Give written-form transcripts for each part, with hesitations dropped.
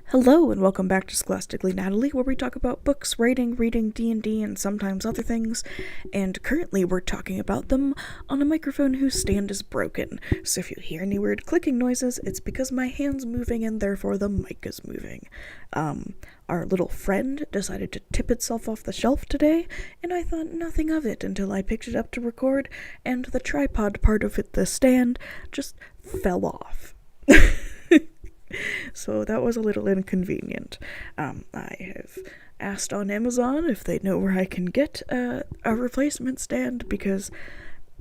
Hello and welcome back to Scholastically Natalie, where we talk about books, writing, reading, D&D, and sometimes other things. And currently we're talking about them on a microphone whose stand is broken. So if you hear any weird clicking noises, it's because my hand's moving and therefore the mic is moving. Our little friend decided to tip itself off the shelf today, and I thought nothing of it until I picked it up to record, and the tripod part of it, the stand, just fell off. So that was a little inconvenient. I have asked on Amazon if they know where I can get a replacement stand, because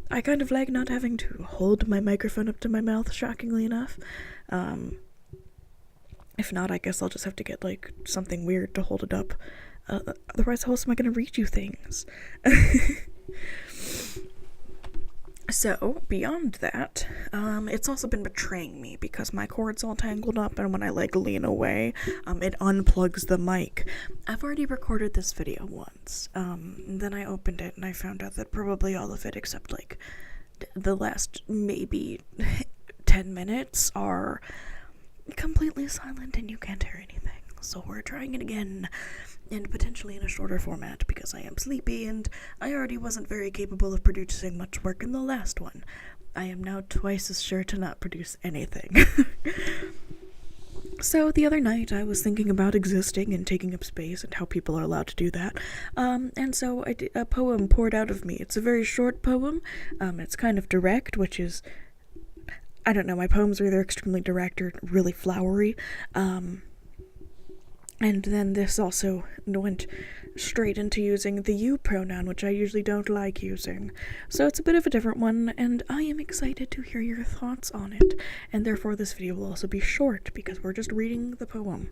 I kind of like not having to hold my microphone up to my mouth, shockingly enough. If not, I guess I'll just have to get, something weird to hold it up. Otherwise, how else am I going to read you things? So, beyond that, it's also been betraying me because my cord's all tangled up, and when I lean away, it unplugs the mic. I've already recorded this video once. Then I opened it and I found out that probably all of it except the last maybe 10 minutes are completely silent and you can't hear anything. So we're trying it again, and potentially in a shorter format because I am sleepy and I already wasn't very capable of producing much work in the last one. I am now twice as sure to not produce anything. So the other night I was thinking about existing and taking up space and how people are allowed to do that. And so a poem poured out of me. It's a very short poem. It's kind of direct, which is, I don't know, my poems are either extremely direct or really flowery. And then this also went straight into using the you pronoun, which I usually don't like using. So it's a bit of a different one, and I am excited to hear your thoughts on it. And therefore this video will also be short, because we're just reading the poem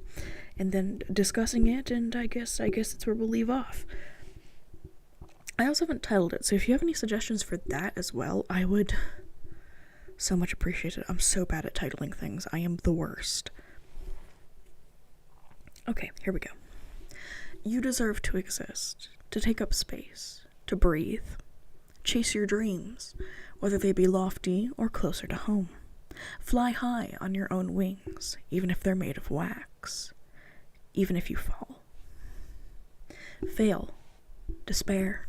and then discussing it, and I guess it's where we'll leave off. I also haven't titled it, so if you have any suggestions for that as well, I would so much appreciate it. I'm so bad at titling things. I am the worst. Okay, here we go. You deserve to exist, to take up space, to breathe, chase your dreams, whether they be lofty or closer to home. Fly high on your own wings, even if they're made of wax, even if you fall. Fail, despair.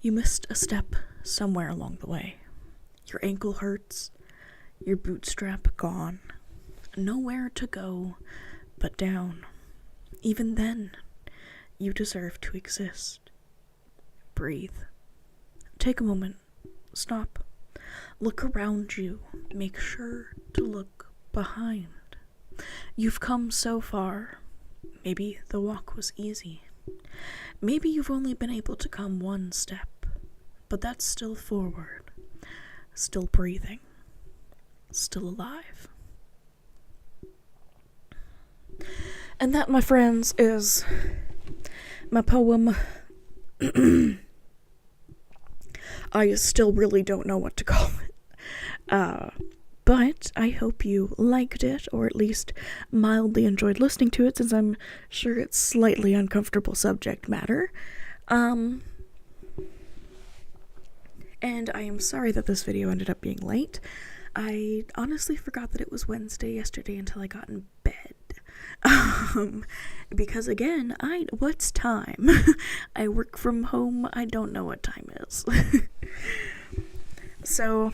You missed a step somewhere along the way. Your ankle hurts, your bootstrap gone, nowhere to go but down. Even then, you deserve to exist. Breathe. Take a moment. Stop. Look around you. Make sure to look behind. You've come so far. Maybe the walk was easy. Maybe you've only been able to come one step, but that's still forward. Still breathing. Still alive. And that, my friends, is my poem. I still really don't know what to call it. But I hope you liked it, or at least mildly enjoyed listening to it, since I'm sure it's slightly uncomfortable subject matter. And I am sorry that this video ended up being late. I honestly forgot that it was Wednesday yesterday until I got in bed. Because again, what's time? I work from home, I don't know what time is. So,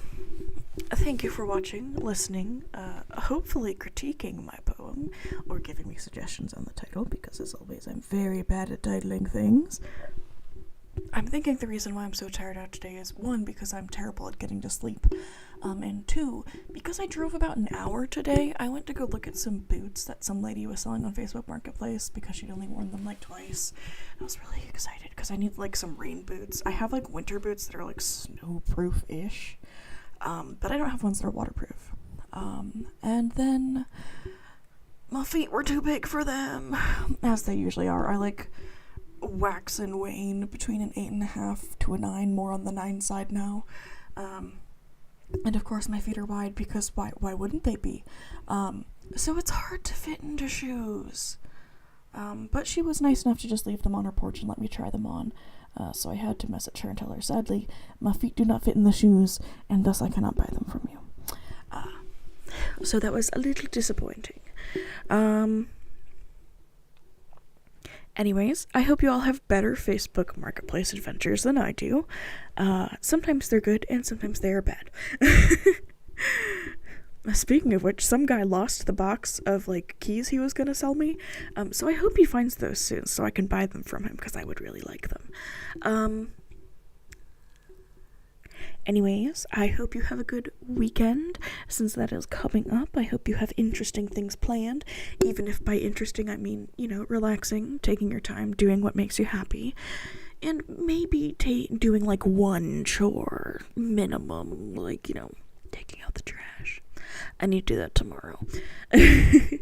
thank you for watching, listening, hopefully critiquing my poem, or giving me suggestions on the title, because as always, I'm very bad at titling things. I'm thinking the reason why I'm so tired out today is, 1, because I'm terrible at getting to sleep, and 2, because I drove about an hour today. I went to go look at some boots that some lady was selling on Facebook Marketplace, because she'd only worn them twice. I was really excited, because I need some rain boots. I have winter boots that are snowproof-ish, but I don't have ones that are waterproof. And then my feet were too big for them, as they usually are. I wax and wane between an 8.5 to a 9, more on the 9 side now. And of course my feet are wide, because why wouldn't they be? So it's hard to fit into shoes. But she was nice enough to just leave them on her porch and let me try them on. So I had to message her and tell her, sadly, my feet do not fit in the shoes, and thus I cannot buy them from you. So that was a little disappointing. Anyways, I hope you all have better Facebook Marketplace adventures than I do. Sometimes they're good and sometimes they are bad. Speaking of which, some guy lost the box of, like, keys he was gonna sell me. So I hope he finds those soon so I can buy them from him because I would really like them. Anyways, I hope you have a good weekend since that is coming up. I hope you have interesting things planned, even if by interesting I mean, relaxing, taking your time, doing what makes you happy, and maybe doing like one chore minimum, like, taking out the trash. I need to do that tomorrow. I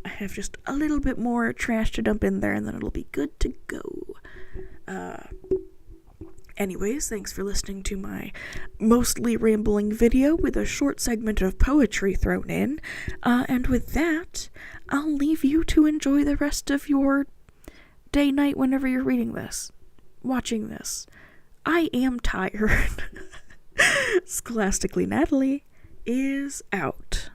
have just a little bit more trash to dump in there and then it'll be good to go. Anyways, thanks for listening to my mostly rambling video with a short segment of poetry thrown in. And with that, I'll leave you to enjoy the rest of your day, night, whenever you're reading this, watching this. I am tired. Scholastically Natalie is out.